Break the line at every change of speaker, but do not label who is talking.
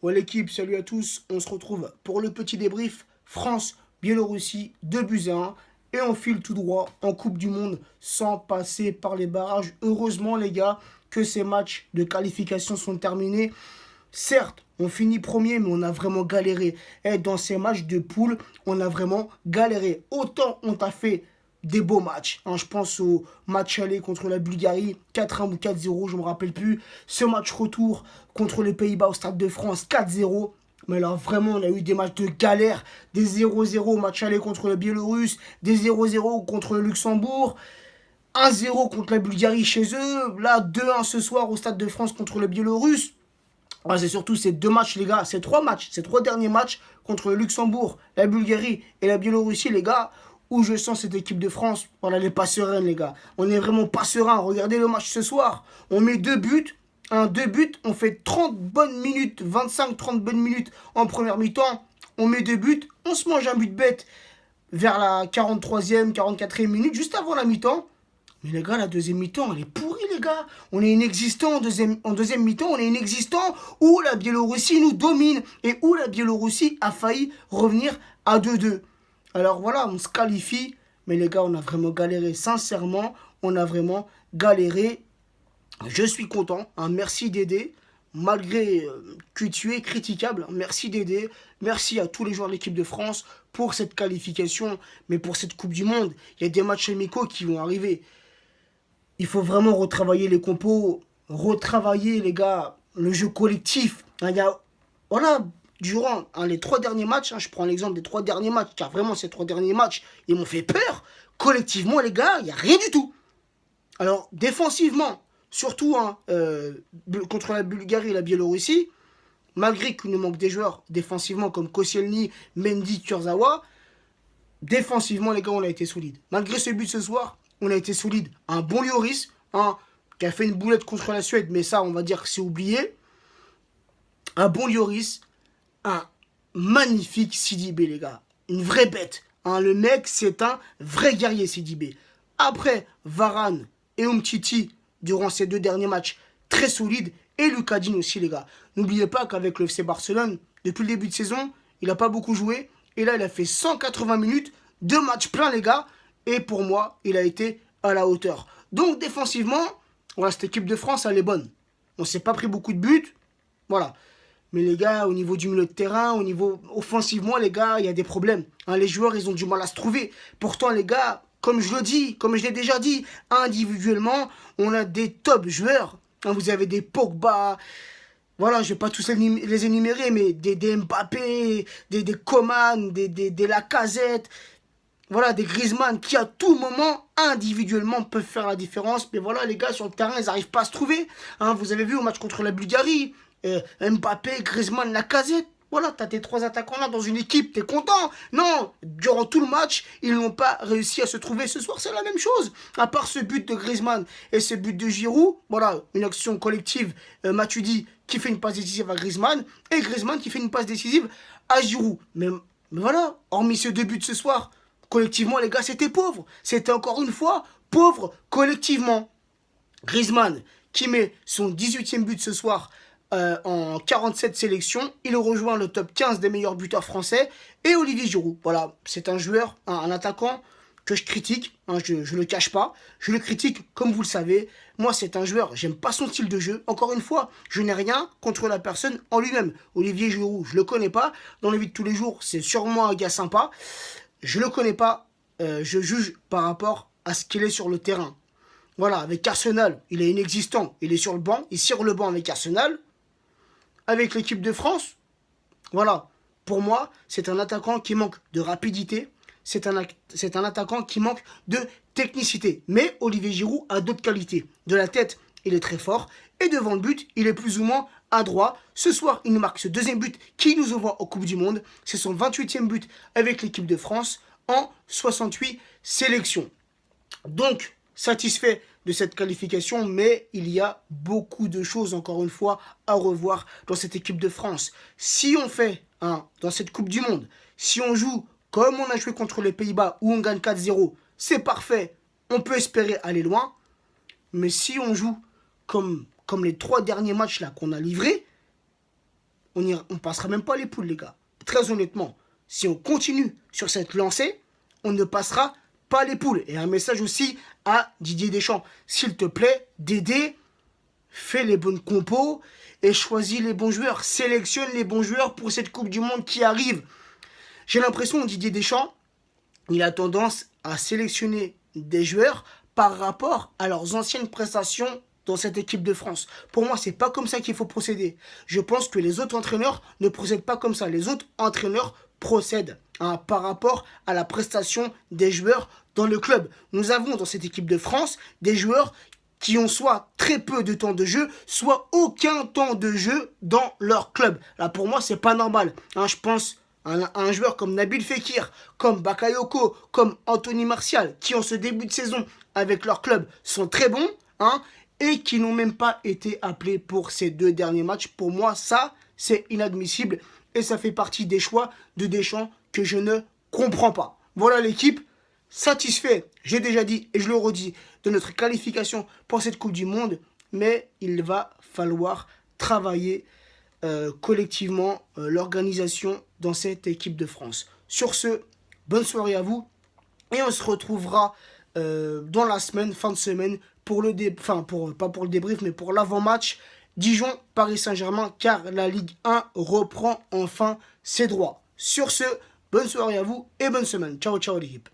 Ouais l'équipe, salut à tous, on se retrouve pour le petit débrief France-Biélorussie 2-1 et on file tout droit en Coupe du Monde sans passer par les barrages. Heureusement les gars que ces matchs de qualification sont terminés. Certes, on finit premier mais on a vraiment galéré. Et dans ces matchs de poule, on a vraiment galéré. Autant on t'a fait des beaux matchs. Hein. Je pense au match aller contre la Bulgarie, 4-1 ou 4-0, je ne me rappelle plus. Ce match retour contre les Pays-Bas au Stade de France, 4-0. Mais là, vraiment, on a eu des matchs de galère. Des 0-0 au match aller contre le Biélorusse, des 0-0 contre le Luxembourg, 1-0 contre la Bulgarie chez eux. Là, 2-1 ce soir au Stade de France contre le Biélorusse. Ah, c'est surtout ces deux matchs, les gars. Ces trois matchs, ces trois derniers matchs contre le Luxembourg, la Bulgarie et la Biélorussie, les gars, où je sens cette équipe de France, voilà, elle n'est pas sereine, les gars. On n'est vraiment pas serein. Regardez le match ce soir. On met deux buts. Deux buts, on fait 30 bonnes minutes, 25-30 bonnes minutes en première mi-temps. On met deux buts, on se mange un but bête vers la 43e, 44e minute, juste avant la mi-temps. Mais les gars, la deuxième mi-temps, elle est pourrie, les gars. On est inexistant en deuxième mi-temps, on est inexistant où la Biélorussie nous domine et où la Biélorussie a failli revenir à 2-2. Alors voilà, on se qualifie, mais les gars, on a vraiment galéré. Sincèrement, on a vraiment galéré. Je suis content, hein, merci Dédé. Malgré que tu es critiquable, merci Dédé. Merci à tous les joueurs de l'équipe de France pour cette qualification, mais pour cette Coupe du Monde. Il y a des matchs amicaux qui vont arriver. Il faut vraiment retravailler les compos, retravailler, les gars, le jeu collectif. Hein, voilà, durant les trois derniers matchs, je prends l'exemple des trois derniers matchs, car vraiment ces trois derniers matchs, ils m'ont fait peur. Collectivement, les gars, il n'y a rien du tout. Alors, défensivement, surtout contre la Bulgarie et la Biélorussie, malgré qu'il nous manque des joueurs défensivement comme Koscielny, Mendy, Kurzawa, défensivement, les gars, on a été solide. Malgré ce but ce soir, on a été solide. Un bon Lloris, qui a fait une boulette contre la Suède, mais ça, on va dire que c'est oublié. Un bon Lloris, un magnifique Sidibé, les gars. Une vraie bête. Le mec, c'est un vrai guerrier, Sidibé. Après, Varane et Umtiti, durant ces deux derniers matchs, très solides. Et Lucadine aussi, les gars. N'oubliez pas qu'avec le FC Barcelone, depuis le début de saison, il n'a pas beaucoup joué. Et là, il a fait 180 minutes, deux matchs pleins, les gars. Et pour moi, il a été à la hauteur. Donc, défensivement, voilà, cette équipe de France, elle est bonne. On ne s'est pas pris beaucoup de buts. Voilà. Mais les gars, au niveau du milieu de terrain, au niveau offensivement, les gars, il y a des problèmes. Les joueurs, ils ont du mal à se trouver. Pourtant, les gars, comme je le dis, comme je l'ai déjà dit, individuellement, on a des top joueurs. Vous avez des Pogba, voilà, je ne vais pas tous les énumérer, mais des Mbappé, des Coman, des Lacazette, voilà, des Griezmann qui à tout moment, individuellement, peuvent faire la différence. Mais voilà, les gars, sur le terrain, ils n'arrivent pas à se trouver. Vous avez vu au match contre la Bulgarie, Mbappé, Griezmann, Lacazette. Voilà, t'as tes trois attaquants là dans une équipe, t'es content. Non, durant tout le match, ils n'ont pas réussi à se trouver. Ce soir, c'est la même chose. À part ce but de Griezmann et ce but de Giroud, voilà, une action collective, Matuidi qui fait une passe décisive à Griezmann et Griezmann qui fait une passe décisive à Giroud. Mais voilà, hormis ces deux buts ce soir, collectivement, les gars, c'était pauvre. C'était encore une fois pauvre collectivement. Griezmann qui met son 18e but ce soir en 47 sélections. Il rejoint le top 15 des meilleurs buteurs français. Et Olivier Giroud, voilà, c'est un joueur, un attaquant que je critique, je ne le cache pas. Je le critique, comme vous le savez. Moi, c'est un joueur, j'aime pas son style de jeu. Encore une fois, je n'ai rien contre la personne en lui-même. Olivier Giroud, je le connais pas. Dans la vie de tous les jours, c'est sûrement un gars sympa. Je le connais pas. Je juge par rapport à ce qu'il est sur le terrain. Voilà, avec Arsenal, il est inexistant. Il est sur le banc, il sert le banc avec Arsenal. Avec l'équipe de France, voilà, pour moi, c'est un attaquant qui manque de rapidité, c'est un attaquant qui manque de technicité. Mais Olivier Giroud a d'autres qualités. De la tête, il est très fort, et devant le but, il est plus ou moins adroit. Ce soir, il nous marque ce deuxième but qui nous envoie en Coupe du Monde. C'est son 28e but avec l'équipe de France en 68 sélections. Donc, satisfait de cette qualification, mais il y a beaucoup de choses, encore une fois, à revoir dans cette équipe de France. Si on fait, dans cette Coupe du Monde, si on joue comme on a joué contre les Pays-Bas, où on gagne 4-0, c'est parfait, on peut espérer aller loin. Mais si on joue comme les trois derniers matchs là qu'on a livrés, on passera même pas les poules, les gars. Très honnêtement, si on continue sur cette lancée, on ne passera pas les poules. Et un message aussi à Didier Deschamps. S'il te plaît, Dédé, fais les bonnes compos et choisis les bons joueurs. Sélectionne les bons joueurs pour cette Coupe du Monde qui arrive. J'ai l'impression que Didier Deschamps, il a tendance à sélectionner des joueurs par rapport à leurs anciennes prestations dans cette équipe de France. Pour moi, c'est pas comme ça qu'il faut procéder. Je pense que les autres entraîneurs ne procèdent pas comme ça. Les autres entraîneurs procèdent par rapport à la prestation des joueurs dans le club. Nous avons dans cette équipe de France des joueurs qui ont soit très peu de temps de jeu, soit aucun temps de jeu dans leur club. Là, pour moi, c'est pas normal. Je pense un joueur comme Nabil Fekir, comme Bakayoko, comme Anthony Martial, qui en ce début de saison avec leur club sont très bons, et qui n'ont même pas été appelés pour ces 2 derniers matchs. Pour moi, ça, c'est inadmissible, et ça fait partie des choix de Deschamps que je ne comprends pas. Voilà l'équipe, satisfait, j'ai déjà dit, et je le redis, de notre qualification pour cette Coupe du Monde, mais il va falloir travailler collectivement l'organisation dans cette équipe de France. Sur ce, bonne soirée à vous et on se retrouvera dans la semaine, fin de semaine, pour le pas pour le débrief, mais pour l'avant-match Dijon-Paris Saint-Germain, car la Ligue 1 reprend enfin ses droits. Sur ce, bonne soirée à vous et bonne semaine. Ciao, ciao l'équipe.